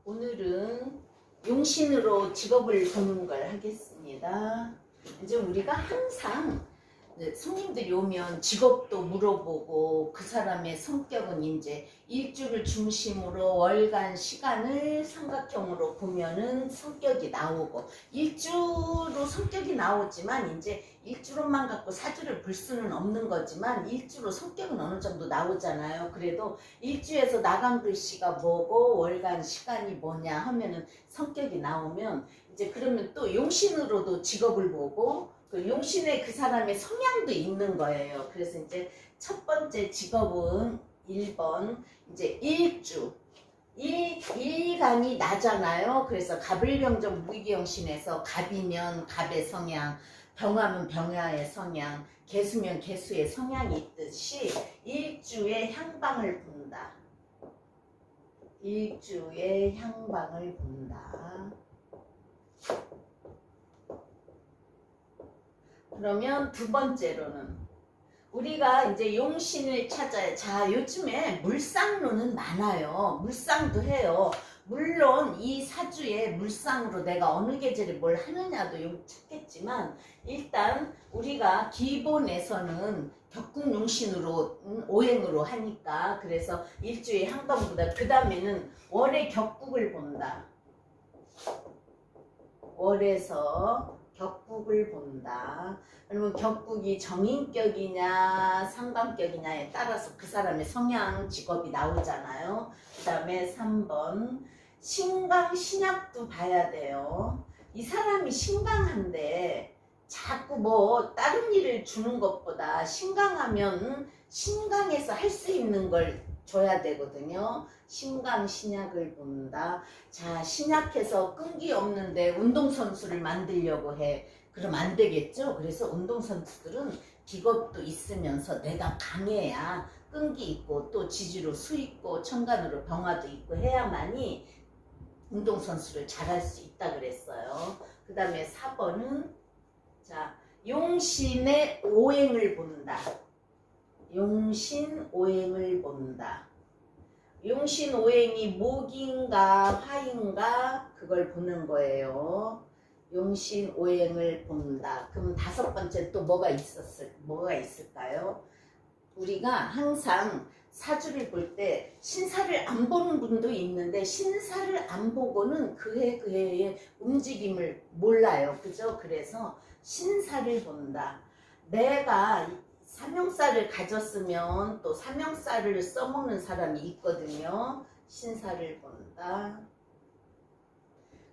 오늘은 용신으로 직업을 보는 걸 하겠습니다. 이제 우리가 항상 손님들이 오면 직업도 물어보고 그 사람의 성격은 이제 일주를 중심으로 월간 시간을 삼각형으로 보면은 성격이 나오고 일주로 성격이 나오지만 이제 일주로만 갖고 사주를 볼 수는 없는 거지만 일주로 성격은 어느 정도 나오잖아요. 그래도 일주에서 나간 글씨가 뭐고 월간 시간이 뭐냐 하면은 성격이 나오면 이제 그러면 또 용신으로도 직업을 보고 그 용신의 그 사람의 성향도 있는 거예요. 그래서 이제 첫 번째 직업은 1번 이제 일주 일간이 나잖아요. 그래서 갑을병정 무기경신에서 갑이면 갑의 성향, 병화면 병화의 성향, 개수면 개수의 성향이 있듯이 일주의 향방을 본다. 일주의 향방을 본다. 그러면 두 번째로는 우리가 이제 용신을 찾아야 자 요즘에 물상로는 많아요. 물상도 해요. 물론 이 사주에 물상으로 내가 어느 계절에 뭘 하느냐도 찾겠지만 일단 우리가 기본에서는 격국용신으로 오행으로 하니까 그래서 일주의 향방보다 그 다음에는 월의 격국을 본다. 월에서 격국을 본다. 그러면 격국이 정인격이냐 상관격이냐에 따라서 그 사람의 성향 직업이 나오잖아요. 그 다음에 3번 신강 신약도 봐야 돼요. 이 사람이 신강한데 자꾸 뭐 다른 일을 주는 것보다 신강하면 신강에서 할 수 있는 걸 줘야 되거든요. 신강 신약을 본다. 자, 신약해서 끈기 없는데 운동선수를 만들려고 해. 그럼 안 되겠죠? 그래서 운동선수들은 기겁도 있으면서 내가 강해야 끈기 있고 또 지지로 수 있고 천간으로 병화도 있고 해야만이 운동선수를 잘할 수 있다 그랬어요. 그 다음에 4번은 자, 용신의 오행을 본다. 용신 오행을 본다. 용신 오행이 목인가 화인가 그걸 보는 거예요. 용신 오행을 본다. 그럼 다섯 번째 또 뭐가 있을까요? 우리가 항상 사주를 볼 때 신사를 안 보는 분도 있는데 신사를 안 보고는 그 해의 움직임을 몰라요. 그죠? 그래서 신사를 본다. 내가 삼형살을 가졌으면 또 삼형살을 써먹는 사람이 있거든요. 신사를 본다.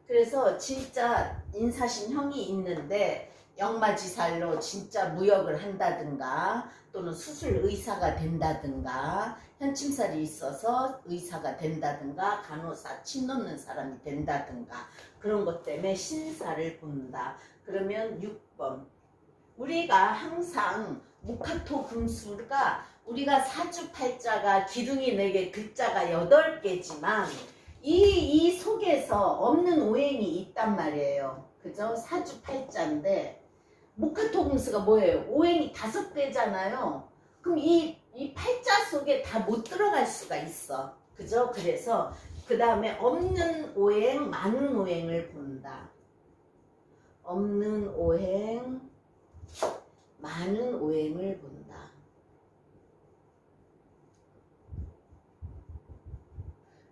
그래서 진짜 인사신형이 있는데 역마지살로 진짜 무역을 한다든가 또는 수술 의사가 된다든가 현침살이 있어서 의사가 된다든가 간호사 침 놓는 사람이 된다든가 그런 것 때문에 신사를 본다. 그러면 6번 우리가 항상 목화토 금수가 우리가 사주팔자가 기둥이 4개 글자가 8개지만 이 속에서 없는 오행이 있단 말이에요. 그죠? 사주팔자인데 목화토 금수가 뭐예요? 오행이 5개잖아요. 그럼 이 팔자 속에 다 못 들어갈 수가 있어. 그죠? 그래서 그 다음에 없는 오행, 많은 오행을 본다. 없는 오행, 많은 오행을 본다.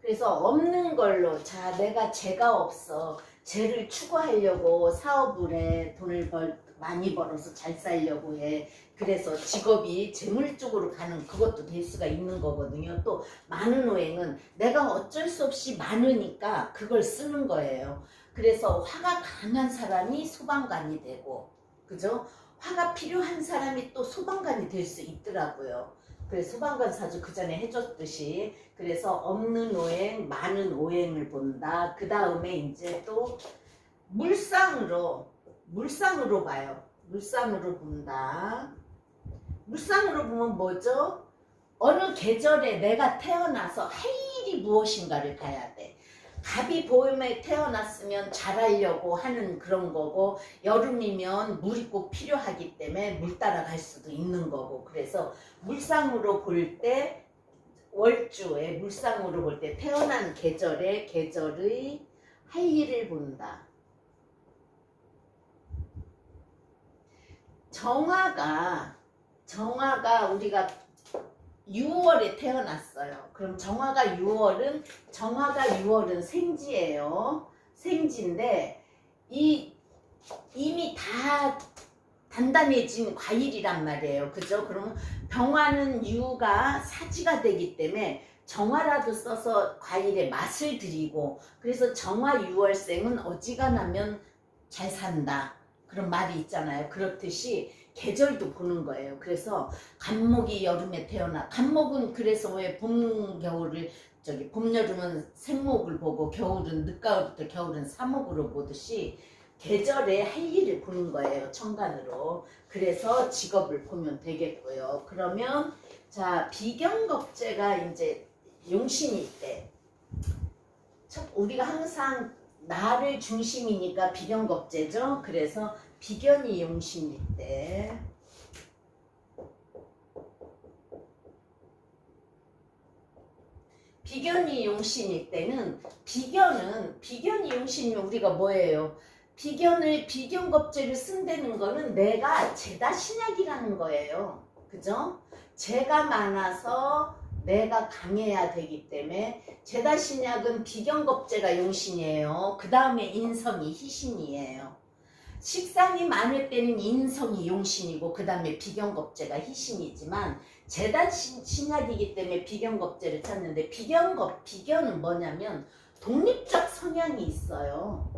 그래서 없는 걸로 자 내가 재가 없어. 재를 추구하려고 사업을 해. 돈을 많이 벌어서 잘 살려고 해. 그래서 직업이 재물 쪽으로 가는 그것도 될 수가 있는 거거든요. 또 많은 오행은 내가 어쩔 수 없이 많으니까 그걸 쓰는 거예요. 그래서 화가 강한 사람이 소방관이 되고 그죠? 화가 필요한 사람이 또 소방관이 될 수 있더라고요. 그래서 소방관 사주 그 전에 해줬듯이 그래서 없는 오행, 많은 오행을 본다. 그 다음에 이제 또 물상으로 봐요. 물상으로 본다. 물상으로 보면 뭐죠? 어느 계절에 내가 태어나서 할 일이 무엇인가를 봐야 돼. 갑이 봄에 태어났으면 잘하려고 하는 그런 거고 여름이면 물이 꼭 필요하기 때문에 물 따라 갈 수도 있는 거고 그래서 물상으로 볼 때 월주의 물상으로 볼 때 태어난 계절의 할 일을 본다. 정화가 우리가 6월에 태어났어요. 그럼 정화가 6월은 생지예요. 생지인데 이미 다 단단해진 과일이란 말이에요. 그죠? 그럼 병화는 유가 사지가 되기 때문에 정화라도 써서 과일의 맛을 드리고, 그래서 정화 6월생은 어지간하면 잘 산다, 그런 말이 있잖아요. 그렇듯이 계절도 보는 거예요. 그래서 간목이 여름에 간목은 그래서 왜 봄, 겨울을 봄, 여름은 생목을 보고 겨울은 늦가을부터 겨울은 사목으로 보듯이 계절에 할 일을 보는 거예요. 천간으로. 그래서 직업을 보면 되겠고요. 그러면 자, 비견겁제가 이제 용신일 때, 우리가 항상 나를 중심이니까 비견겁제죠. 그래서 비견이 용신일 때, 비견이 용신일 때는 비견이 용신이면 우리가 뭐예요? 비견겁제를 쓴다는 거는 내가 제다 신약이라는 거예요. 그죠? 제가 많아서 내가 강해야 되기 때문에 제다 신약은 비견겁제가 용신이에요. 그 다음에 인성이 희신이에요. 식상이 많을 때는 인성이 용신이고 그 다음에 비견겁제가 희신이지만 제다 신약이기 때문에 비견겁제를 찾는데, 비견은 뭐냐면 독립적 성향이 있어요.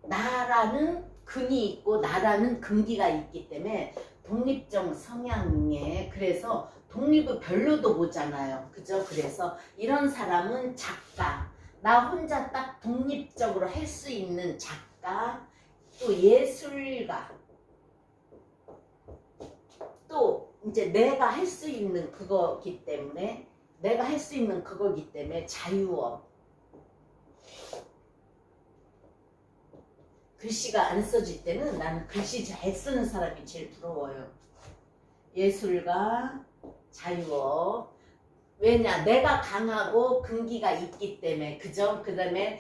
나라는 근이 있고 나라는 근기가 있기 때문에 독립적 성향에, 그래서 독립을 별로도 보잖아요. 그죠? 그래서 이런 사람은 작가, 나 혼자 딱 독립적으로 할 수 있는 작가, 또 예술가, 또 이제 내가 할 수 있는 그거기 때문에 자유업, 글씨가 안 써질 때는 나는 글씨 잘 쓰는 사람이 제일 부러워요. 예술가, 자유업. 왜냐? 내가 강하고 근기가 있기 때문에. 그죠? 그 다음에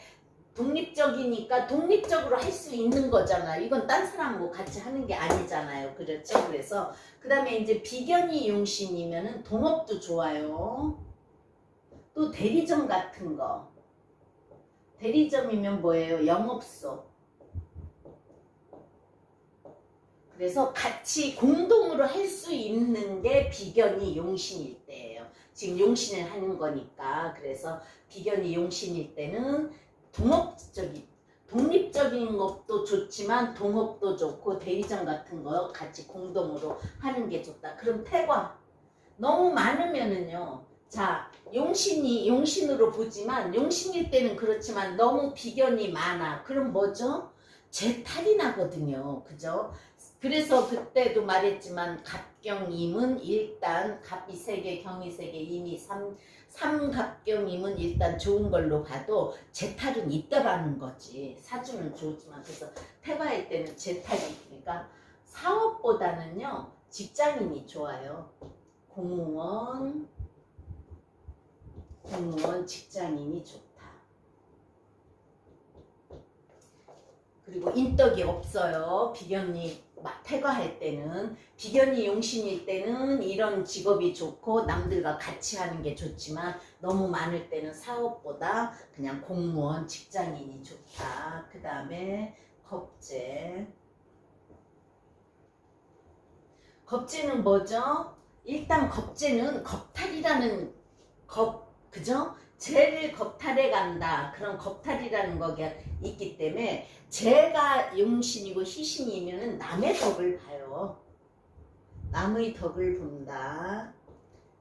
독립적이니까 독립적으로 할 수 있는 거잖아요. 이건 딴 사람하고 같이 하는 게 아니잖아요. 그렇죠? 그래서 그 다음에 이제 비견이 용신이면은 동업도 좋아요. 또 대리점 같은 거. 대리점이면 뭐예요? 영업소. 그래서 같이 공동으로 할 수 있는 게 비견이 용신일 때예요. 지금 용신을 하는 거니까. 그래서 비견이 용신일 때는 독립적인 것도 좋지만 동업도 좋고 대리점 같은 거 같이 공동으로 하는 게 좋다. 그럼 태과 너무 많으면은요, 자, 용신으로 보지만 용신일 때는 그렇지만 너무 비견이 많아. 그럼 뭐죠? 재탈이 나거든요. 그죠? 그래서 그때도 말했지만 갑경임은 일단 갑이 3개, 경이 3개, 임이 3갑경임은 일단 좋은 걸로 봐도 재탈은 있더라는 거지. 사주는 좋지만. 그래서 태과일 때는 재탈이 있으니까 사업보다는요 직장인이 좋아요. 공무원, 직장인이 좋다. 그리고 인덕이 없어요. 비견이 태과할 때는. 비견이 용신일 때는 이런 직업이 좋고 남들과 같이 하는 게 좋지만 너무 많을 때는 사업보다 그냥 공무원, 직장인이 좋다. 그 다음에 겁재는 뭐죠? 일단 겁재는 겁탈이라는 그죠? 재를 겁탈해 간다. 그런 겁탈이라는 거가 있기 때문에 재가 용신이고 희신이면 남의 덕을 봐요. 남의 덕을 본다.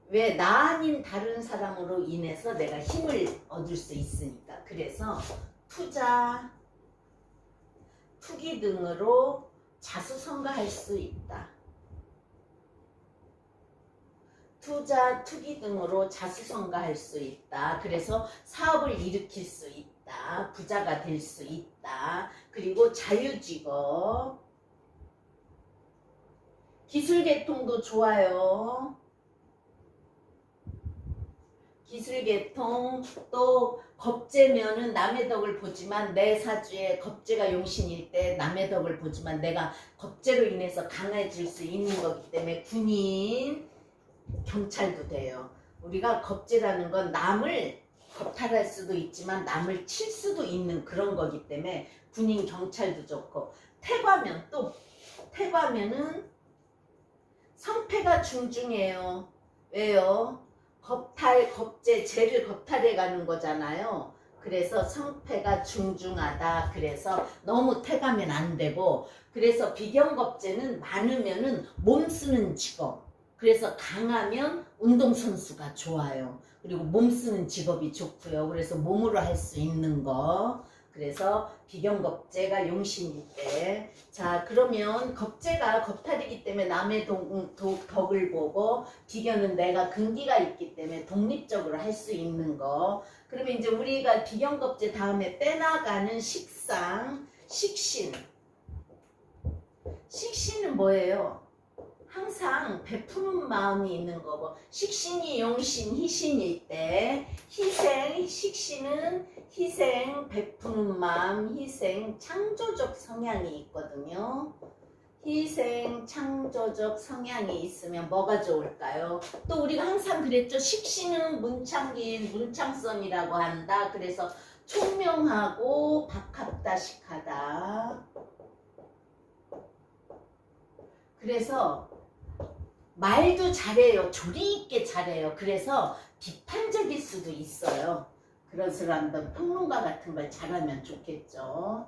왜? 나 아닌 다른 사람으로 인해서 내가 힘을 얻을 수 있으니까. 그래서 투자, 투기 등으로 자수성가할 수 있다. 투자, 투기 등으로 자수성가할 수 있다. 그래서 사업을 일으킬 수 있다. 부자가 될 수 있다. 그리고 자유직업, 기술계통도 좋아요. 기술계통, 또 겁재면은 남의 덕을 보지만 내 사주에 겁재가 용신일 때 남의 덕을 보지만 내가 겁재로 인해서 강해질 수 있는 거기 때문에 군인, 경찰도 돼요. 우리가 겁재라는 건 남을 겁탈할 수도 있지만 남을 칠 수도 있는 그런 거기 때문에 군인, 경찰도 좋고, 태과면 또 태과면은 성패가 중중해요. 왜요? 겁탈, 겁재, 재를 겁탈해 가는 거잖아요. 그래서 성패가 중중하다. 그래서 너무 태가면 안 되고, 그래서 비경겁재는 많으면은 몸 쓰는 직업. 그래서 강하면 운동선수가 좋아요. 그리고 몸 쓰는 직업이 좋고요. 그래서 몸으로 할 수 있는 거. 그래서 비경겁재가 용신일 때, 자 그러면 겁재가 겁탈이기 때문에 남의 덕을 보고, 비견은 내가 근기가 있기 때문에 독립적으로 할 수 있는 거. 그러면 이제 우리가 비경겁재 다음에 빼나가는 식상, 식신. 식신은 뭐예요? 항상 베푸는 마음이 있는 거고, 식신이 용신, 희신일 때 희생, 식신은 희생, 베푸는 마음, 희생, 창조적 성향이 있거든요. 희생, 창조적 성향이 있으면 뭐가 좋을까요? 또 우리가 항상 그랬죠. 식신은 문창기인, 문창성이라고 한다. 그래서 총명하고 박합다식하다. 그래서 말도 잘해요. 조리 있게 잘해요. 그래서 비판적일 수도 있어요. 그런 사람들 평론가 같은 걸 잘하면 좋겠죠.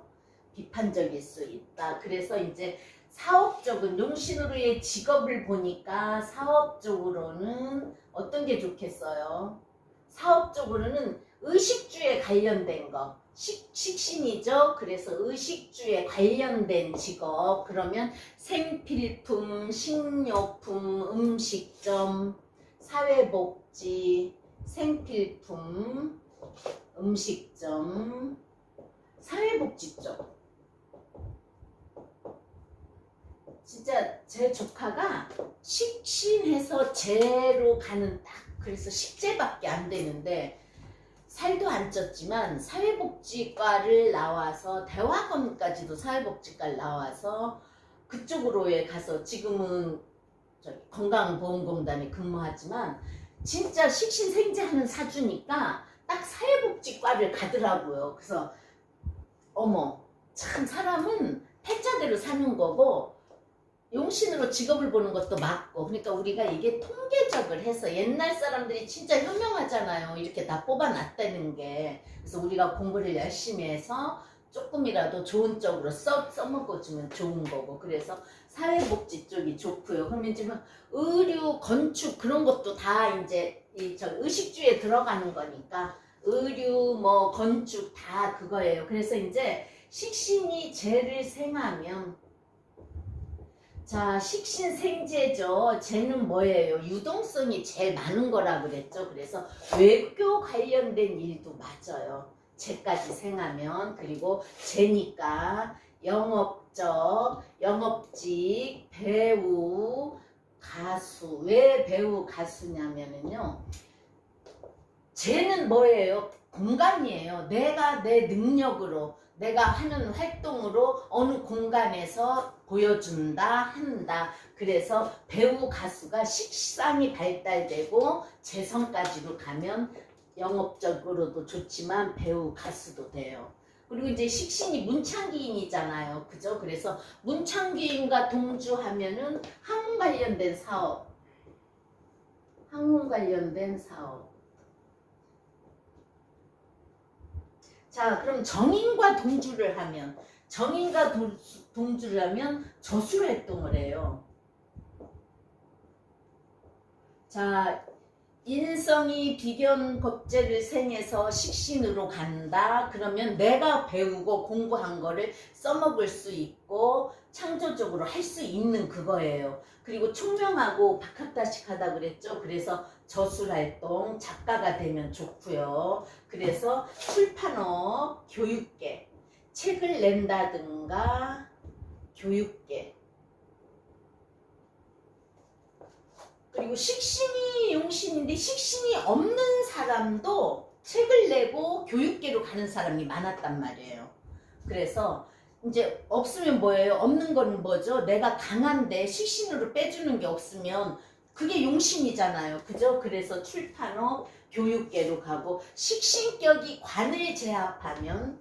비판적일 수 있다. 그래서 이제 사업적인 용신으로의 직업을 보니까 사업적으로는 어떤 게 좋겠어요? 사업적으로는 의식주에 관련된 거. 식신이죠. 그래서 의식주에 관련된 직업. 그러면 생필품, 식료품, 음식점, 사회복지, 생필품, 음식점, 사회복지 쪽. 진짜 제 조카가 식신해서 재로 가는 딱, 그래서 식재밖에 안 되는데 살도 안 쪘지만 사회복지과를 나와서 대학원까지도 사회복지과를 나와서 그쪽으로에 가서 지금은 건강보험공단에 근무하지만 진짜 식신생재하는 사주니까 딱 사회복지과를 가더라고요. 그래서 어머, 참 사람은 패자대로 사는 거고 용신으로 직업을 보는 것도 맞고, 그러니까 우리가 이게 통계적을 해서 옛날 사람들이 진짜 현명하잖아요. 이렇게 다 뽑아놨다는 게. 그래서 우리가 공부를 열심히 해서 조금이라도 좋은 쪽으로 써먹어주면 좋은 거고. 그래서 사회복지 쪽이 좋고요. 그러면 이제 막 의류, 건축 그런 것도 다 이제 의식주에 들어가는 거니까 의류, 뭐 건축 다 그거예요. 그래서 이제 식신이 재를 생하면, 자, 식신생재죠. 재는 뭐예요? 유동성이 제일 많은 거라 그랬죠. 그래서 외교 관련된 일도 맞아요. 재까지 생하면. 그리고 재니까 영업적, 영업직, 배우, 가수. 왜 배우, 가수냐면요. 재는 뭐예요? 공간이에요. 내가 내 능력으로, 내가 하는 활동으로 어느 공간에서 보여준다, 한다. 그래서 배우, 가수가 식상이 발달되고 재성까지도 가면 영업적으로도 좋지만 배우, 가수도 돼요. 그리고 이제 식신이 문창기인이잖아요. 그죠? 그래서 문창기인과 동주하면은 항공 관련된 사업, 항공 관련된 사업. 자, 그럼 정인과 동주를 하면, 정인과 동주를 하면 저술활동을 해요. 자, 인성이 비견겁재를 생해서 식신으로 간다. 그러면 내가 배우고 공부한 거를 써먹을 수 있고 창조적으로 할 수 있는 그거예요. 그리고 총명하고 박학다식하다 그랬죠. 그래서 저술활동, 작가가 되면 좋고요. 그래서 출판업, 교육계, 책을 낸다든가 교육계. 그리고 식신이 용신인데 식신이 없는 사람도 책을 내고 교육계로 가는 사람이 많았단 말이에요. 그래서 이제 없으면 뭐예요? 없는 건 뭐죠? 내가 강한데 식신으로 빼주는 게 없으면 그게 용신이잖아요. 그죠? 그래서 출판업, 교육계로 가고 식신격이 관을 제압하면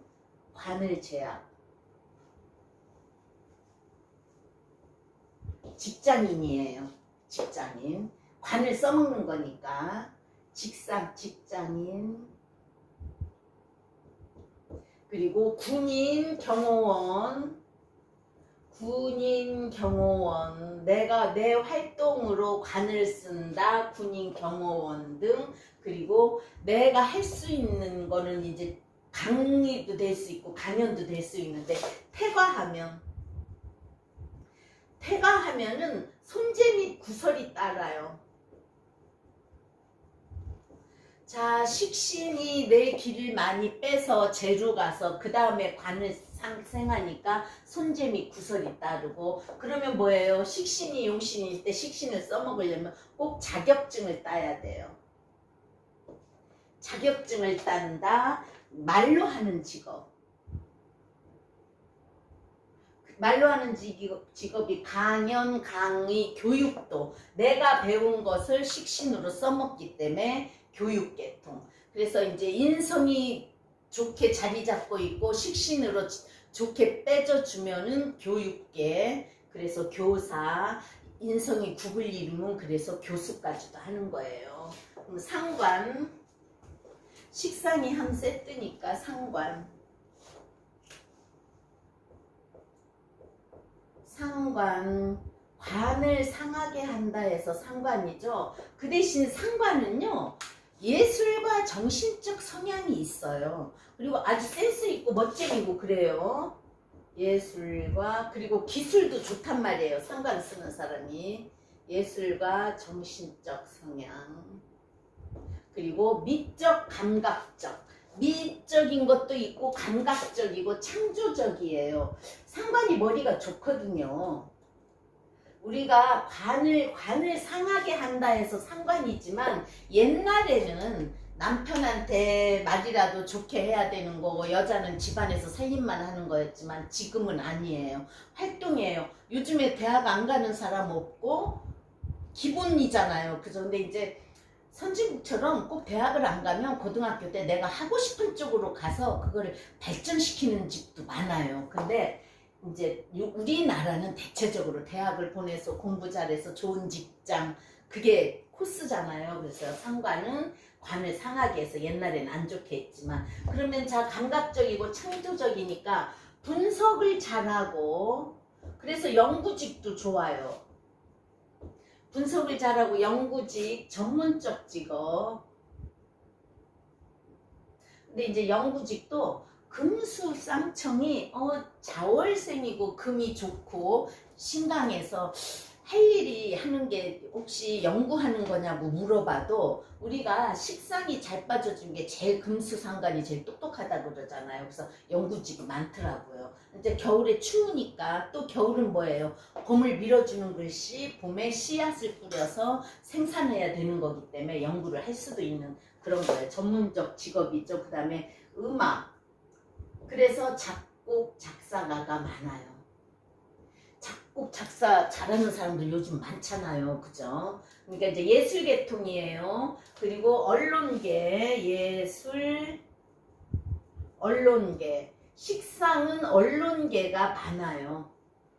관을 제압. 직장인이에요. 직장인. 관을 써먹는 거니까. 직장인. 그리고 군인, 경호원. 내가 내 활동으로 관을 쓴다. 군인, 경호원 등. 그리고 내가 할 수 있는 거는 이제 강의도 될 수 있고 강연도 될 수 있는데 퇴가하면은 손재 및 구설이 따라요. 자, 식신이 내 길을 많이 빼서 재로 가서 그 다음에 관을 상생하니까 손재 및 구설이 따르고, 그러면 뭐예요? 식신이 용신일 때 식신을 써먹으려면 꼭 자격증을 따야 돼요. 자격증을 딴다. 말로 하는 직업. 말로 하는 직업이 강연, 강의, 교육도 내가 배운 것을 식신으로 써먹기 때문에 교육계통. 그래서 이제 인성이 좋게 자리 잡고 있고 식신으로 좋게 빼줘주면은 교육계. 그래서 교사, 인성이 국을 이루면 그래서 교수까지도 하는 거예요. 그럼 상관, 식상이 한 세트니까 상관. 관을 상하게 한다 해서 상관이죠. 그 대신 상관은요, 예술과 정신적 성향이 있어요. 그리고 아주 센스 있고 멋쟁이고 그래요. 예술과 그리고 기술도 좋단 말이에요. 상관 쓰는 사람이. 예술과 정신적 성향. 그리고 미적, 감각적. 미적인 것도 있고 감각적이고 창조적이에요. 상관이 머리가 좋거든요. 우리가 관을 상하게 한다 해서 상관이지만 옛날에는 남편한테 말이라도 좋게 해야 되는 거고 여자는 집안에서 살림만 하는 거였지만 지금은 아니에요. 활동이에요. 요즘에 대학 안 가는 사람 없고 기본이잖아요. 그죠? 근데 이제 선진국처럼 꼭 대학을 안 가면 고등학교 때 내가 하고 싶은 쪽으로 가서 그거를 발전시키는 집도 많아요. 근데 이제 우리나라는 대체적으로 대학을 보내서 공부 잘해서 좋은 직장, 그게 코스잖아요. 그래서 상관은 관을 상하게 해서 옛날에는 안 좋게 했지만, 그러면 자, 감각적이고 창조적이니까 분석을 잘하고, 그래서 연구직도 좋아요. 분석을 잘하고 연구직, 전문적 직업. 근데 이제 연구직도 금수쌍청이 자월생이고 금이 좋고 신강해서 할 일이 하는 게 혹시 연구하는 거냐고 물어봐도 우리가 식상이 잘 빠져준 게 제일 금수상관이 제일 똑똑하다고 그러잖아요. 그래서 연구직이 많더라고요. 이제 겨울에 추우니까 또 겨울은 뭐예요? 봄을 밀어주는 글씨, 봄에 씨앗을 뿌려서 생산해야 되는 거기 때문에 연구를 할 수도 있는 그런 거예요. 전문적 직업이죠. 그 다음에 음악. 그래서 작곡, 작사가가 많아요. 작곡, 작사 잘하는 사람들 요즘 많잖아요. 그죠? 그러니까 이제 예술 계통이에요. 그리고 언론계, 예술, 언론계. 식상은 언론계가 많아요.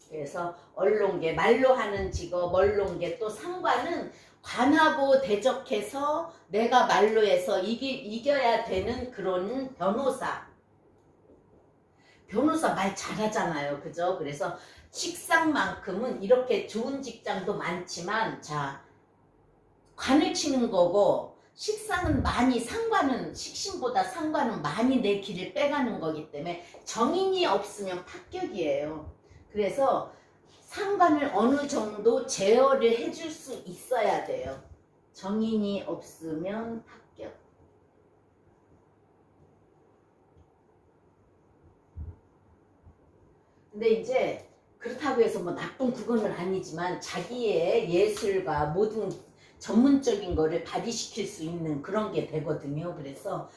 그래서 언론계, 말로 하는 직업, 언론계. 또 상관은 관하고 대적해서 내가 말로 해서 이겨야 되는 그런 변호사. 변호사 말 잘하잖아요. 그죠? 그래서 식상만큼은 이렇게 좋은 직장도 많지만, 자, 관을 치는 거고, 식상은 많이, 상관은, 식신보다 상관은 많이 내 길을 빼가는 거기 때문에 정인이 없으면 파격이에요. 그래서 상관을 어느 정도 제어를 해줄 수 있어야 돼요. 정인이 없으면 파격. 근데 이제 그렇다고 해서 뭐 나쁜 그거는 아니지만 자기의 예술과 모든 전문적인 거를 발휘시킬 수 있는 그런 게 되거든요. 그래서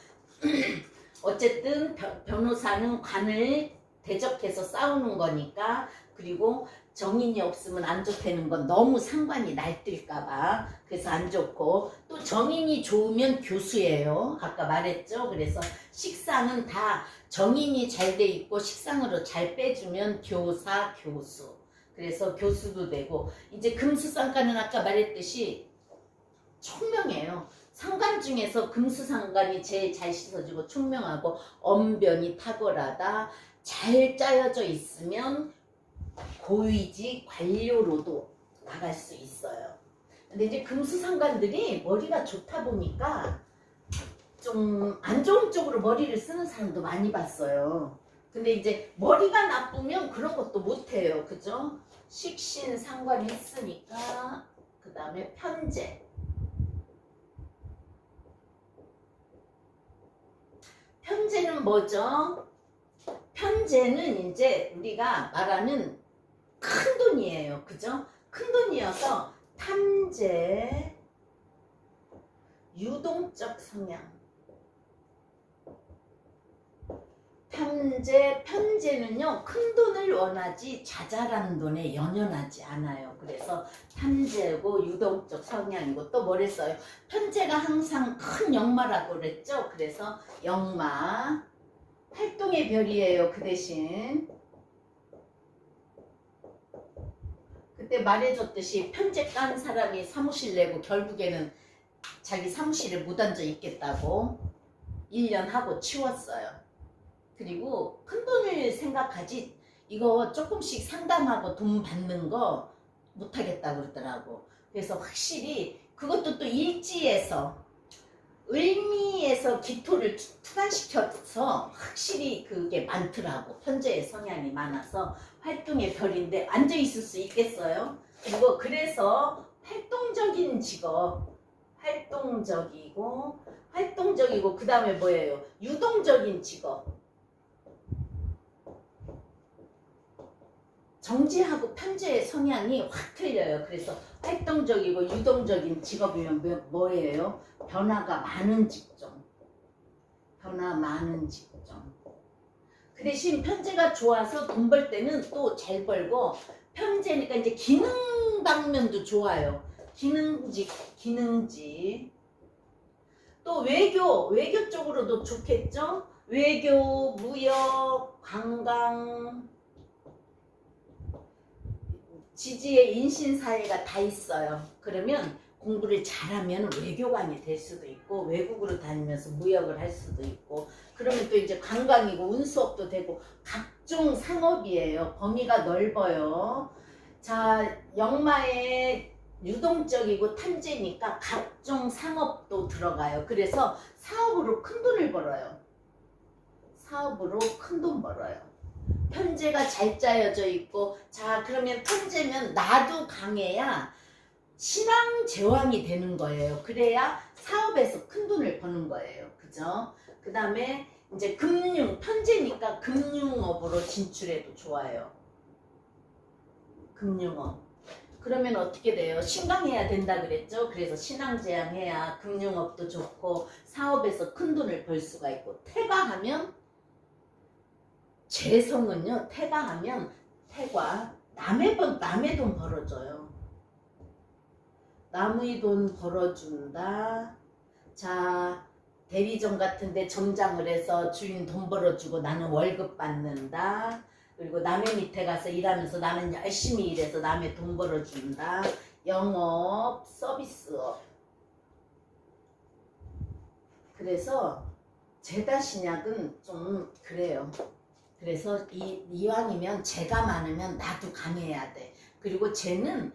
어쨌든 변호사는 관을 대적해서 싸우는 거니까, 그리고 정인이 없으면 안 좋다는 건 너무 상관이 날뛸까봐 그래서 안 좋고, 또 정인이 좋으면 교수예요. 아까 말했죠. 그래서 식상은 다 정인이 잘 돼 있고 식상으로 잘 빼주면 교사, 교수. 그래서 교수도 되고, 이제 금수상관은 아까 말했듯이 총명해요. 상관 중에서 금수상관이 제일 잘 씻어지고 총명하고 언변이 탁월하다. 잘 짜여져 있으면 고위직 관료로도 나갈 수 있어요. 근데 이제 금수상관들이 머리가 좋다 보니까 좀 안 좋은 쪽으로 머리를 쓰는 사람도 많이 봤어요. 근데 이제 머리가 나쁘면 그런 것도 못해요. 그죠? 식신 상관이 있으니까. 그 다음에 편재. 편재는 뭐죠? 편재는 이제 우리가 말하는 큰 돈이에요. 그죠? 큰 돈이어서 탐재, 유동적 성향. 탐재, 편재는요, 큰 돈을 원하지 자잘한 돈에 연연하지 않아요. 그래서 탐재고 유동적 성향이고, 또 뭐랬어요? 편재가 항상 큰 역마라고 그랬죠? 그래서 역마, 활동의 별이에요. 그 대신 그때 말해줬듯이 편재 깐 사람이 사무실 내고 결국에는 자기 사무실에 못 앉아 있겠다고 1년 하고 치웠어요. 그리고 큰 돈을 생각하지 이거 조금씩 상담하고 돈 받는 거 못하겠다고 그러더라고. 그래서 확실히 그것도 또 일지에서 의미에서 기토를 투과시켜서 확실히 그게 많더라고. 편재의 성향이 많아서 활동의 별인데 앉아 있을 수 있겠어요? 그리고 그래서 활동적인 직업, 활동적이고 그 다음에 뭐예요? 유동적인 직업. 정지하고 편재의 성향이 확 틀려요. 그래서 활동적이고 유동적인 직업이면 뭐예요? 변화가 많은 직종. 변화 많은 직종. 그 대신 편재가 좋아서 돈 벌 때는 또 잘 벌고, 편재니까 이제 기능 방면도 좋아요. 기능직. 또 외교 쪽으로도 좋겠죠? 외교, 무역, 관광, 지지의 인신사회가 다 있어요. 그러면 공부를 잘하면 외교관이 될 수도 있고, 외국으로 다니면서 무역을 할 수도 있고, 그러면 또 이제 관광이고 운수업도 되고, 각종 상업이에요. 범위가 넓어요. 자, 역마의 유동적이고 탐재니까 각종 상업도 들어가요. 그래서 사업으로 큰 돈을 벌어요. 사업으로 큰 돈 벌어요. 편재가 잘 짜여져 있고, 자, 그러면 편재면 나도 강해야 신앙 제왕이 되는 거예요. 그래야 사업에서 큰 돈을 버는 거예요. 그죠? 그 다음에 이제 금융, 편재니까 금융업으로 진출해도 좋아요. 금융업. 그러면 어떻게 돼요? 신강해야 된다 그랬죠? 그래서 신앙제왕해야 금융업도 좋고 사업에서 큰 돈을 벌 수가 있고, 태가하면 재성은요, 태가하면 태과 남의 돈 벌어줘요. 남의 돈 벌어준다. 자, 대리점 같은데 점장을 해서 주인 돈 벌어주고 나는 월급 받는다. 그리고 남의 밑에 가서 일하면서 나는 열심히 일해서 남의 돈 벌어준다. 영업, 서비스업. 그래서 제다신약은 좀 그래요. 그래서 이왕이면 재가 많으면 나도 강해야 돼. 그리고 재는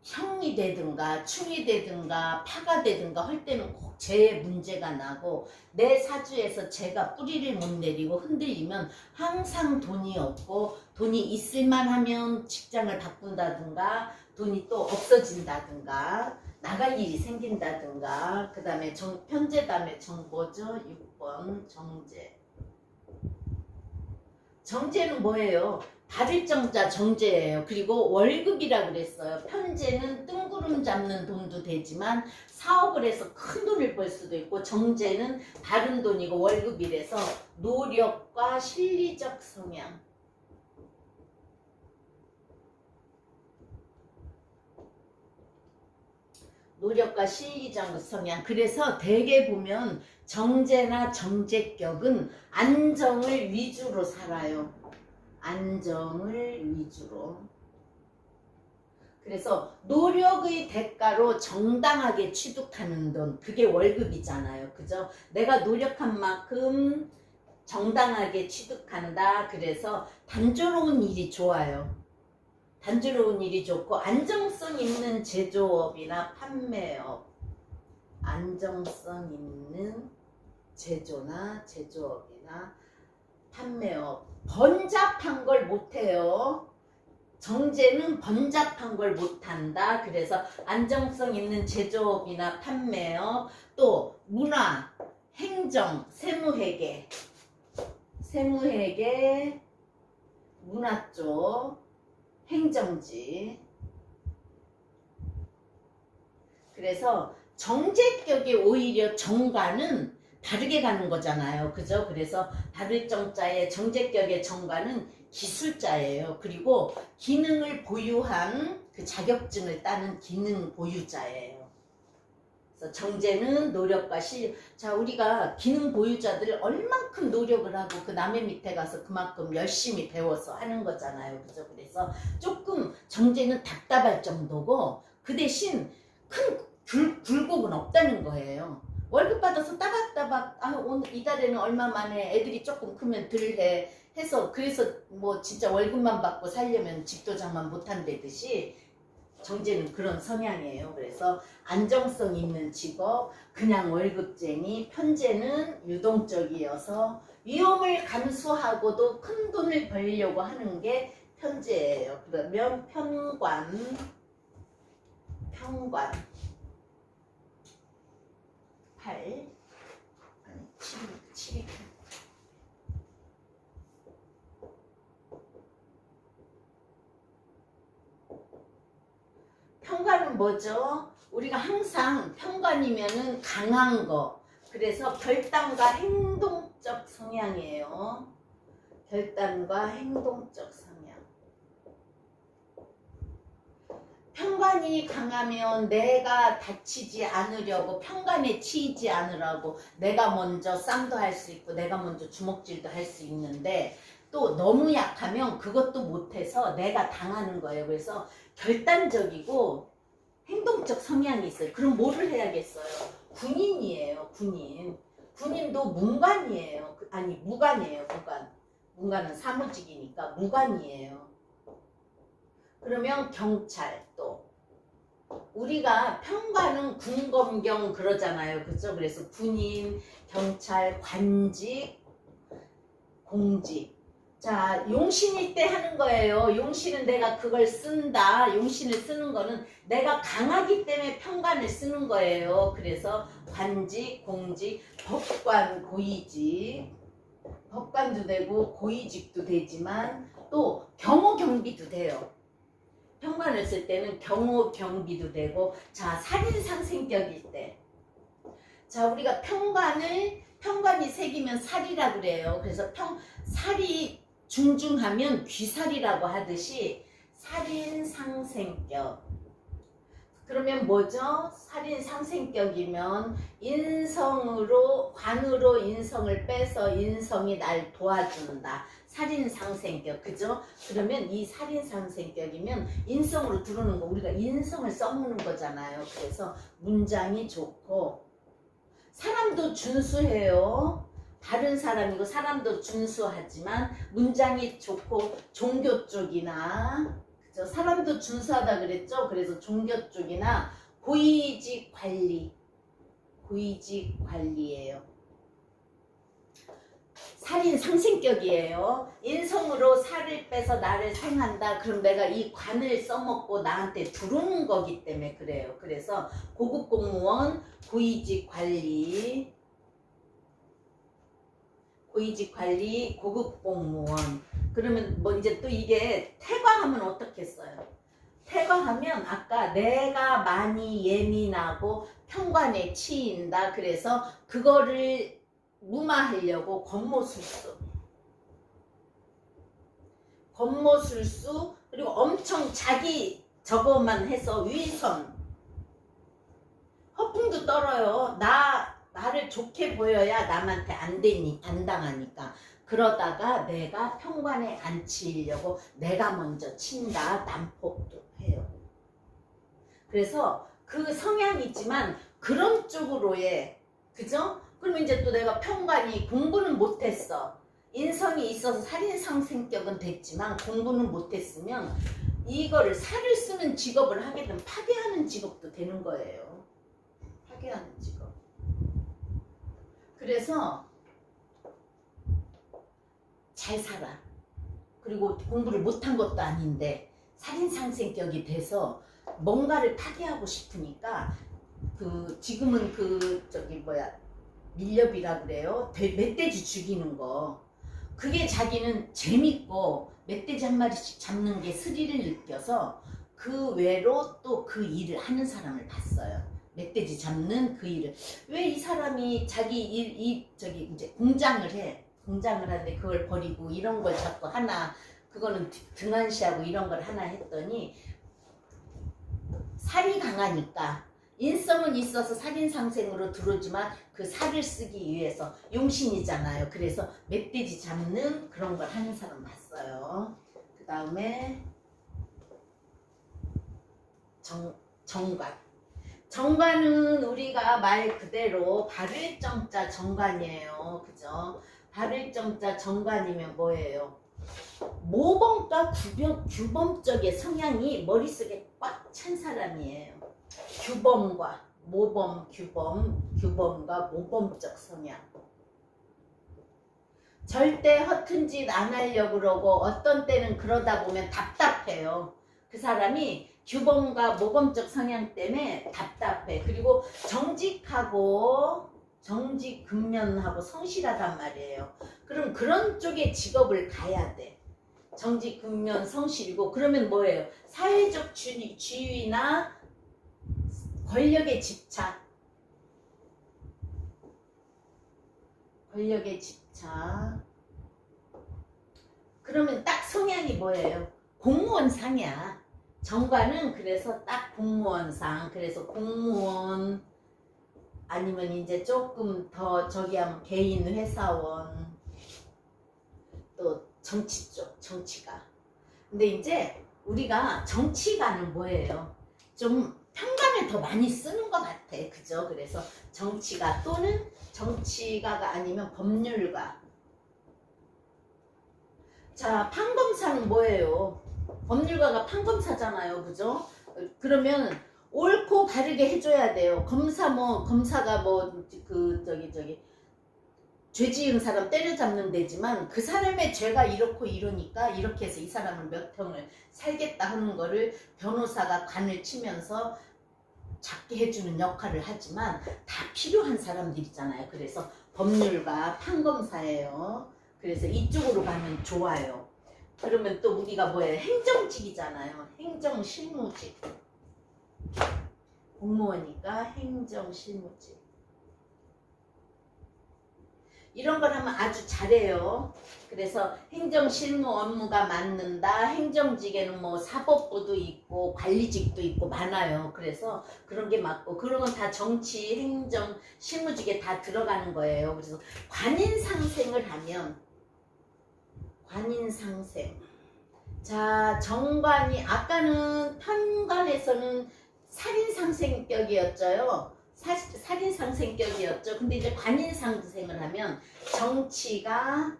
형이 되든가 충이 되든가 파가 되든가 할 때는 꼭 재의 문제가 나고, 내 사주에서 재가 뿌리를 못 내리고 흔들리면 항상 돈이 없고, 돈이 있을만 하면 직장을 바꾼다든가 돈이 또 없어진다든가 나갈 일이 생긴다든가. 그 다음에 편재 다음에 뭐죠? 6번 정재. 정재는 뭐예요? 받을 정자 정재예요. 그리고 월급이라 그랬어요. 편재는 뜬구름 소름 잡는 돈도 되지만 사업을 해서 큰 돈을 벌 수도 있고 정제는 다른 돈이고 월급이라서 노력과 실리적 성향. 노력과 실리적 성향. 그래서 대개 보면 정제나 정제격은 안정을 위주로 살아요. 안정을 위주로. 그래서 노력의 대가로 정당하게 취득하는 돈, 그게 월급이잖아요. 그죠? 내가 노력한 만큼 정당하게 취득한다. 그래서 단조로운 일이 좋아요. 단조로운 일이 좋고 안정성 있는 제조업이나 판매업, 안정성 있는 제조나 제조업이나 판매업. 번잡한 걸 못해요. 정제는 번잡한 걸 못한다. 그래서 안정성 있는 제조업이나 판매업, 또 문화, 행정, 세무회계, 세무회계, 문화 쪽, 행정지. 그래서 정제격이 오히려 정관은 다르게 가는 거잖아요. 그죠? 그래서 다를 정자의 정제격의 정관은 기술자예요. 그리고 기능을 보유한 그 자격증을 따는 기능 보유자예요. 그래서 정제는 노력과 실력. 자, 우리가 기능 보유자들 얼만큼 노력을 하고 그 남의 밑에 가서 그만큼 열심히 배워서 하는 거잖아요. 그죠? 그래서 조금 정제는 답답할 정도고 그 대신 큰 굴곡은 없다는 거예요. 월급 받아서 따박따박 오늘 이달에는 얼마 만에 애들이 조금 크면 덜해 해서 그래서 뭐 진짜 월급만 받고 살려면 집도장만 못한다듯이 정제는 그런 성향이에요. 그래서 안정성 있는 직업, 그냥 월급쟁이, 편제는 유동적이어서 위험을 감수하고도 큰 돈을 벌려고 하는 게 편제예요. 그러면 편관 8 아니 7 편관은 뭐죠? 우리가 항상 편관이면은 강한 거. 그래서 결단과 행동적 성향이에요. 결단과 행동적 성향. 편관이 강하면 내가 다치지 않으려고, 편관에 치이지 않으라고 내가 먼저 쌈도 할 수 있고 내가 먼저 주먹질도 할 수 있는데 또 너무 약하면 그것도 못해서 내가 당하는 거예요. 그래서 결단적이고 행동적 성향이 있어요. 그럼 뭐를 해야겠어요? 군인이에요. 군인도 문관이에요. 아니 무관이에요. 문관은 사무직이니까 무관이에요. 그러면 경찰도 우리가 편관은 군검경 그러잖아요. 그죠? 그래서 군인, 경찰, 관직, 공직. 자, 용신일 때 하는 거예요. 용신은 내가 그걸 쓴다. 용신을 쓰는 거는 내가 강하기 때문에 편관을 쓰는 거예요. 그래서 관직, 공직, 법관, 고위직. 법관도 되고 고위직도 되지만 또 경호 경비도 돼요. 편관을 쓸 때는 경호 경비도 되고. 자, 살인 상생격일 때. 자, 우리가 편관이 새기면 살이라 그래요. 그래서 살이 중중하면 귀살이라고 하듯이 살인 상생격. 그러면 뭐죠? 살인 상생격이면 관으로 인성을 빼서 인성이 날 도와준다. 살인 상생격. 그죠? 그러면 이 살인 상생격이면 인성으로 들어오는 거, 우리가 인성을 써먹는 거잖아요. 그래서 문장이 좋고, 사람도 준수해요. 다른 사람이고 사람도 준수하지만 문장이 좋고, 종교 쪽이나, 그죠? 사람도 준수하다 그랬죠? 그래서 종교 쪽이나 고위직 관리예요. 살인 상생격이에요. 인성으로 살을 빼서 나를 생한다. 그럼 내가 이 관을 써먹고 나한테 들어오는 거기 때문에 그래요. 그래서 고급 공무원, 고위직 관리, 고급 공무원. 그러면 뭐 이제 또 이게 태광하면 어떻겠어요? 태거하면 아까 내가 많이 예민하고 편관에 치인다. 그래서 그거를 무마하려고 겉모술수 그리고 엄청 자기 저거만 해서 위선 허풍도 떨어요. 나를 좋게 보여야 남한테 안 당하니까. 그러다가 내가 편관에 안 치려고 내가 먼저 친다. 난폭도 해요. 그래서 그 성향이 있지만 그런 쪽으로의 그죠? 그럼 이제 또 내가 편관이 공부는 못했어. 인성이 있어서 살인상 성격은 됐지만 공부는 못했으면 이거를 살을 쓰는 직업을 하게 되면 파괴하는 직업도 되는 거예요. 파괴하는 직업. 그래서 잘 살아. 그리고 공부를 못한 것도 아닌데 살인상 성격이 돼서 뭔가를 파괴하고 싶으니까 지금은 밀렵이라 그래요. 멧돼지 죽이는 거. 그게 자기는 재밌고 멧돼지 한 마리씩 잡는 게 스릴을 느껴서 그 외로 또 그 일을 하는 사람을 봤어요. 멧돼지 잡는 그 일을. 왜 이 사람이 자기 이제 공장을 해. 공장을 하는데 그걸 버리고 이런 걸 자꾸 하나, 그거는 등한시하고 이런 걸 하나 했더니 살이 강하니까 인성은 있어서 살인상생으로 들어오지만 그 살을 쓰기 위해서 용신이잖아요. 그래서 멧돼지 잡는 그런 걸 하는 사람 봤어요. 그 다음에 정관. 정관은 우리가 말 그대로 발을정자 정관이에요. 그죠? 발을정자 정관이면 뭐예요? 모범과 규범적의 성향이 머릿속에 꽉 찬 사람이에요. 규범과 모범, 규범과 모범적 성향. 절대 허튼 짓 안 하려고 그러고 어떤 때는 그러다 보면 답답해요. 그 사람이 규범과 모범적 성향 때문에 답답해. 그리고 정직근면하고 성실하단 말이에요. 그럼 그런 쪽의 직업을 가야 돼. 정직근면 성실이고 그러면 뭐예요? 사회적 지위나 권력의 집착. 그러면 딱 성향이 뭐예요? 공무원상이야. 정관은 그래서 딱 공무원상. 그래서 공무원 아니면 이제 조금 더 저기 하면 개인 회사원, 또 정치 쪽, 정치가. 근데 이제 우리가 정치가는 뭐예요? 좀 편관을 더 많이 쓰는 것 같아. 그죠? 그래서 정치가 또는 정치가가 아니면 법률가. 자, 판검사는 뭐예요? 법률가가 판검사잖아요. 그죠? 그러면 옳고 바르게 해줘야 돼요. 검사가 죄 지은 사람 때려잡는 데지만 그 사람의 죄가 이렇고 이러니까 이렇게 해서 이 사람을 몇 평을 살겠다 하는 거를 변호사가 관을 치면서 작게 해주는 역할을 하지만 다 필요한 사람들이잖아요. 그래서 법률가, 판검사예요. 그래서 이쪽으로 가면 좋아요. 그러면 또 우리가 뭐예요? 행정직이잖아요. 행정실무직. 공무원이니까 행정실무직. 이런 걸 하면 아주 잘해요. 그래서 행정실무 업무가 맞는다. 행정직에는 뭐 사법부도 있고 관리직도 있고 많아요. 그래서 그런 게 맞고 그런 건 다 정치, 행정, 실무직에 다 들어가는 거예요. 그래서 관인상생을 하면 관인상생. 자, 정관이 아까는 편관에서는 살인상생격이었죠. 살인상생격이었죠. 근데 이제 관인상생을 하면 정치가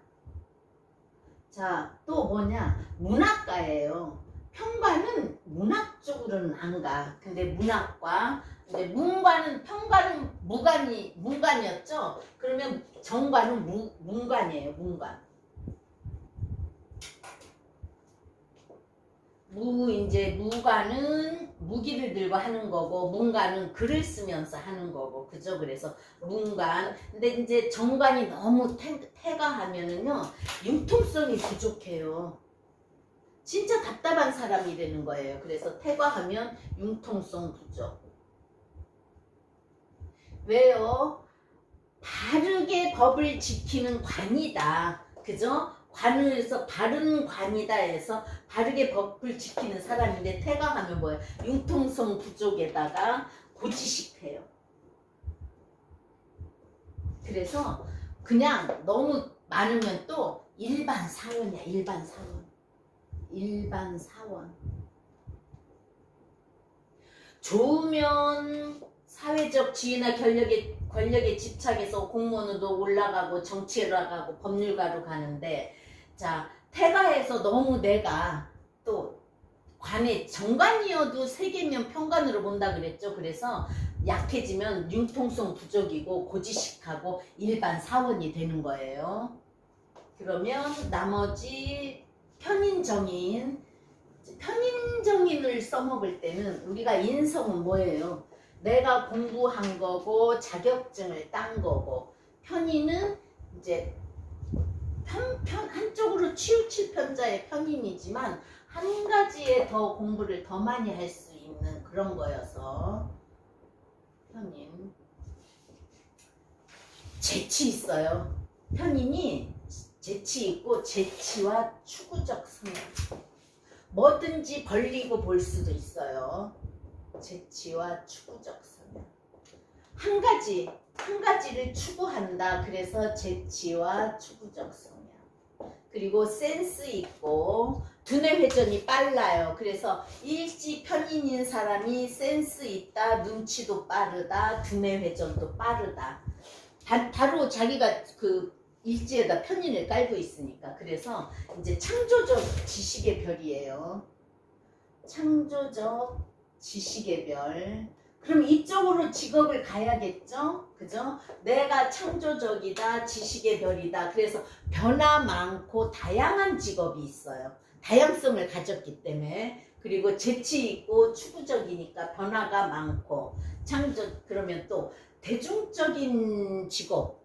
자, 또 뭐냐? 문학가예요. 편관은 문학 쪽으로는 안 가. 근데 문학과 이제 편관은 문관이었죠. 그러면 정관은 문관이에요. 문관. 무관은 무기를 들고 하는 거고 문관은 글을 쓰면서 하는 거고 그죠? 그래서 문관. 근데 이제 정관이 너무 태가하면은요 융통성이 부족해요. 진짜 답답한 사람이 되는 거예요. 그래서 태과하면 융통성 부족. 왜요? 바르게 법을 지키는 관이다. 그죠? 관을서 바른 관이다 해서 바르게 법을 지키는 사람인데 태과하면 뭐예요? 융통성 부족에다가 고지식해요. 그래서 그냥 너무 많으면 또 일반 사원이야. 일반 사원. 일반 사원. 좋으면 사회적 지위나 권력에 집착해서 공무원으로 올라가고 정치에 올라가고 법률가로 가는데, 자, 태가에서 너무 내가 또 관에 정관이어도 세계면 평관으로 본다 그랬죠. 그래서 약해지면 융통성 부족이고 고지식하고 일반 사원이 되는 거예요. 그러면 나머지 편인정인을 써먹을 때는 우리가 인성은 뭐예요? 내가 공부한 거고 자격증을 딴 거고, 편인은 이제 한쪽으로 치우칠 편자의 편인이지만 한 가지에 더 공부를 더 많이 할 수 있는 그런 거여서 편인. 재치 있어요. 편인이 재치 있고 재치와 추구적 성향. 뭐든지 벌리고 볼 수도 있어요. 재치와 추구적 성향. 한 가지를 추구한다. 그래서 재치와 추구적 성향. 그리고 센스 있고 두뇌 회전이 빨라요. 그래서 일지 편인인 사람이 센스 있다, 눈치도 빠르다, 두뇌 회전도 빠르다. 바로 자기가 그 일지에다 편인을 깔고 있으니까. 그래서 이제 창조적 지식의 별이에요. 창조적 지식의 별. 그럼 이쪽으로 직업을 가야겠죠? 그죠? 내가 창조적이다, 지식의 별이다. 그래서 변화 많고 다양한 직업이 있어요. 다양성을 가졌기 때문에. 그리고 재치 있고 추구적이니까 변화가 많고 그러면 또 대중적인 직업.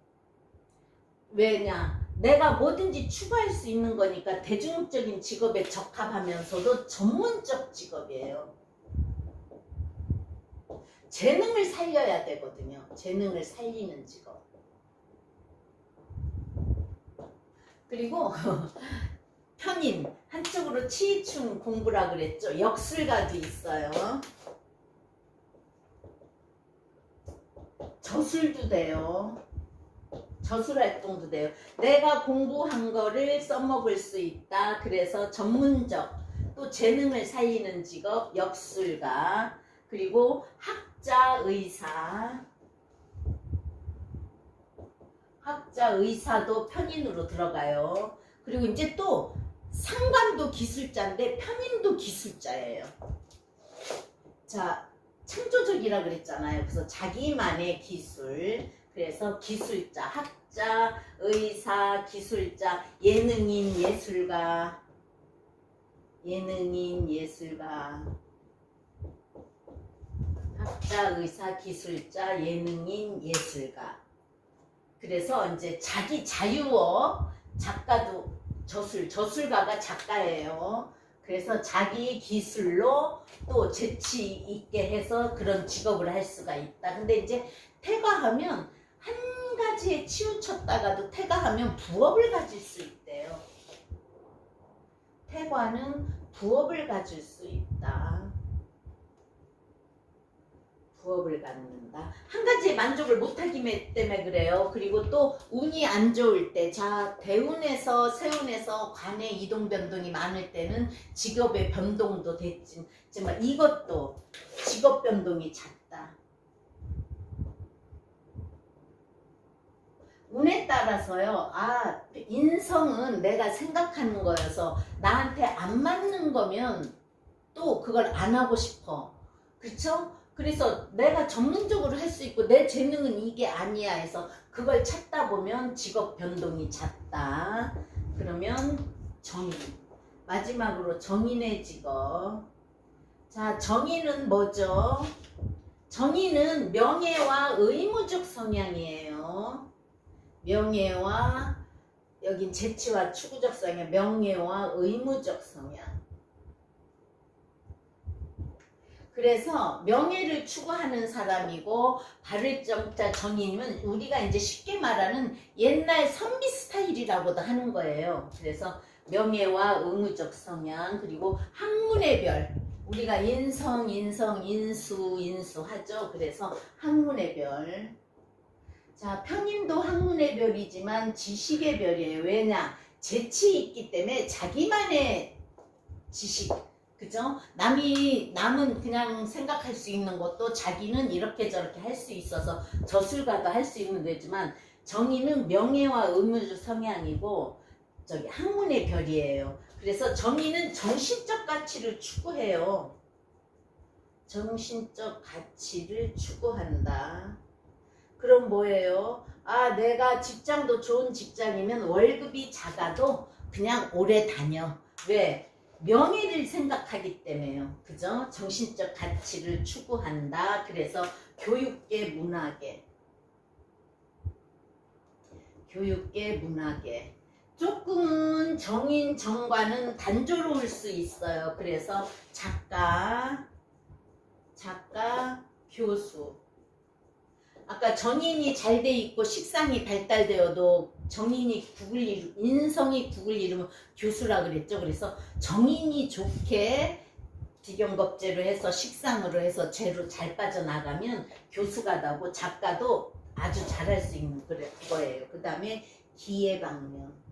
왜냐? 내가 뭐든지 추구할 수 있는 거니까 대중적인 직업에 적합하면서도 전문적 직업이에요. 재능을 살려야 되거든요. 재능을 살리는 직업. 그리고 편인, 한쪽으로 치이충 공부라 그랬죠. 역술가도 있어요. 저술도 돼요. 저술 활동도 돼요. 내가 공부한 거를 써먹을 수 있다. 그래서 전문적, 또 재능을 살리는 직업, 역술가. 그리고 학자, 의사도 편인으로 들어가요. 그리고 이제 또 상관도 기술자인데 편인도 기술자예요. 자, 창조적이라 그랬잖아요. 그래서 자기만의 기술. 그래서 기술자, 학자, 의사, 기술자, 예능인, 예술가. 학자, 의사, 기술자, 예능인, 예술가. 그래서 이제 자기 자유업, 작가도 저술가가 작가예요. 그래서 자기 기술로 또 재치 있게 해서 그런 직업을 할 수가 있다. 근데 이제 태과하면 한 가지에 치우쳤다가도 태과하면 부업을 가질 수 있대요. 태과는 부업을 가질 수 있다. 부업을 갖는다. 한 가지에 만족을 못하기 때문에 그래요. 그리고 또 운이 안 좋을 때, 자, 대운에서 세운에서 관의 이동 변동이 많을 때는 직업의 변동도 됐지만 이것도 직업 변동이 잦다. 운에 따라서요. 아, 인성은 내가 생각하는 거여서 나한테 안 맞는 거면 또 그걸 안 하고 싶어. 그렇죠? 그래서 내가 전문적으로 할 수 있고 내 재능은 이게 아니야 해서 그걸 찾다 보면 직업 변동이 잦다. 그러면 정인. 마지막으로 정인의 직업. 자, 정인은 뭐죠? 정인은 명예와 의무적 성향이에요. 명예와, 여긴 재치와 추구적 성향, 명예와 의무적 성향. 그래서 명예를 추구하는 사람이고 발을정자 정인은 우리가 이제 쉽게 말하는 옛날 선비 스타일이라고도 하는 거예요. 그래서 명예와 의무적 성향 그리고 학문의 별 우리가 인성, 인수 하죠. 그래서 학문의 별. 자, 편인도 학문의 별이지만 지식의 별이에요. 왜냐? 재치 있기 때문에 자기만의 지식 그죠? 남은 그냥 생각할 수 있는 것도 자기는 이렇게 저렇게 할 수 있어서 저술가도 할 수 있는 되지만 정의는 명예와 의무적 성향이고 저기 학문의 별이에요. 그래서 정의는 정신적 가치를 추구해요. 정신적 가치를 추구한다. 그럼 뭐예요? 아, 내가 직장도 좋은 직장이면 월급이 작아도 그냥 오래 다녀. 왜? 명예를 생각하기 때문에요. 그죠? 정신적 가치를 추구한다. 그래서 교육계, 문화계. 교육계, 문화계. 조금은 정인, 정과는 단조로울 수 있어요. 그래서 작가, 교수. 아까 정인이 잘 돼 있고 식상이 발달되어도 정인이 인성이 국을 이루면 교수라 그랬죠. 그래서 정인이 좋게 직영겁제로 해서 식상으로 해서 죄로 잘 빠져나가면 교수가 나고 작가도 아주 잘할 수 있는 거예요. 그 다음에 기예방면.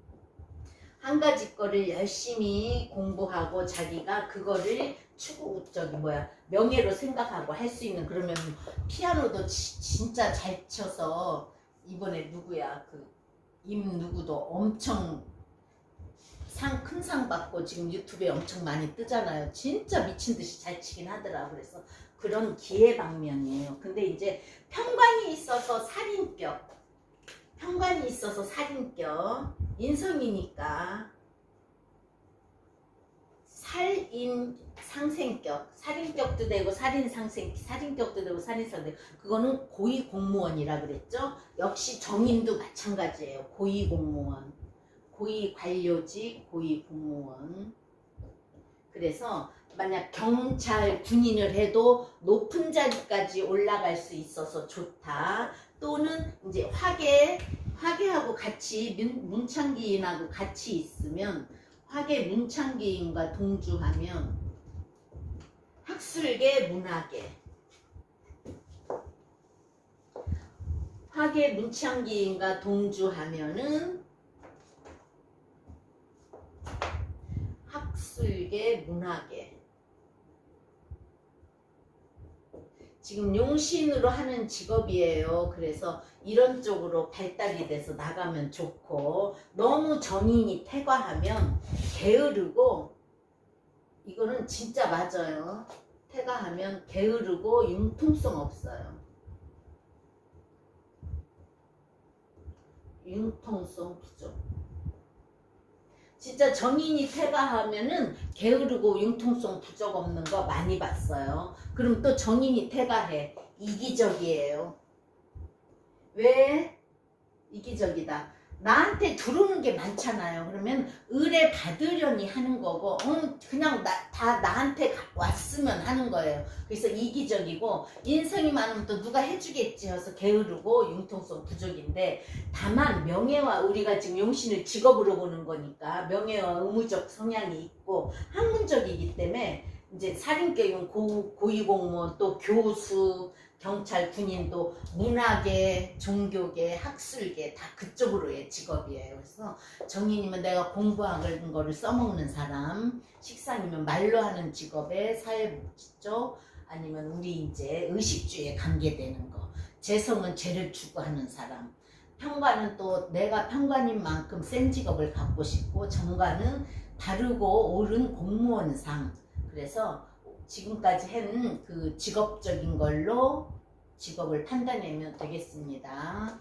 한 가지 거를 열심히 공부하고 자기가 그거를 명예로 생각하고 할 수 있는 그러면 피아노도 진짜 잘 쳐서 이번에 누구야 누구도 엄청 큰 상 받고 지금 유튜브에 엄청 많이 뜨잖아요. 진짜 미친 듯이 잘 치긴 하더라. 그래서 그런 기회방면이에요. 근데 이제 편관이 있어서 살인격 인성이니까 살인격도 되고 살인격도 되고 살인상생 그거는 고위공무원이라 그랬죠. 역시 정인도 마찬가지예요. 고위공무원, 고위관료직, 고위공무원. 그래서 만약 경찰, 군인을 해도 높은 자리까지 올라갈 수 있어서 좋다. 또는 이제 화계하고 같이 문창기인하고 같이 있으면 화계 문창기인과 동주하면 학술계 문화계 화계 문창기인과 동주하면은 학술계 문화계 지금 용신으로 하는 직업이에요. 그래서 이런 쪽으로 발달이 돼서 나가면 좋고 너무 정인이 퇴과하면 게으르고 이거는 진짜 맞아요. 퇴과하면 게으르고 융통성 없어요. 융통성 부족. 진짜 정인이 퇴가하면은 게으르고 융통성 부족 없는 거 많이 봤어요. 그럼 또 정인이 퇴가해. 이기적이에요. 왜? 이기적이다. 나한테 들어오는 게 많잖아요. 그러면 의뢰 받으려니 하는 거고 그냥 다 나한테 왔으면 하는 거예요. 그래서 이기적이고 인성이 많으면 또 누가 해주겠지 해서 게으르고 융통성 부족인데 다만 명예와 우리가 지금 용신을 직업으로 보는 거니까 명예와 의무적 성향이 있고 학문적이기 때문에 이제 살인격은 고위공무원 또 교수 경찰, 군인도 문화계, 종교계, 학술계 다 그쪽으로의 직업이에요. 그래서 정인이면 내가 공부하는 거를 써먹는 사람, 식상이면 말로 하는 직업에 사회복지 쪽, 아니면 우리 이제 의식주에 관계되는 거. 재성은 죄를 추구하는 사람. 평관은 또 내가 평관인 만큼 센 직업을 갖고 싶고 정관은 바르고 옳은 공무원상. 그래서 지금까지 한 그 직업적인 걸로 직업을 판단하면 되겠습니다.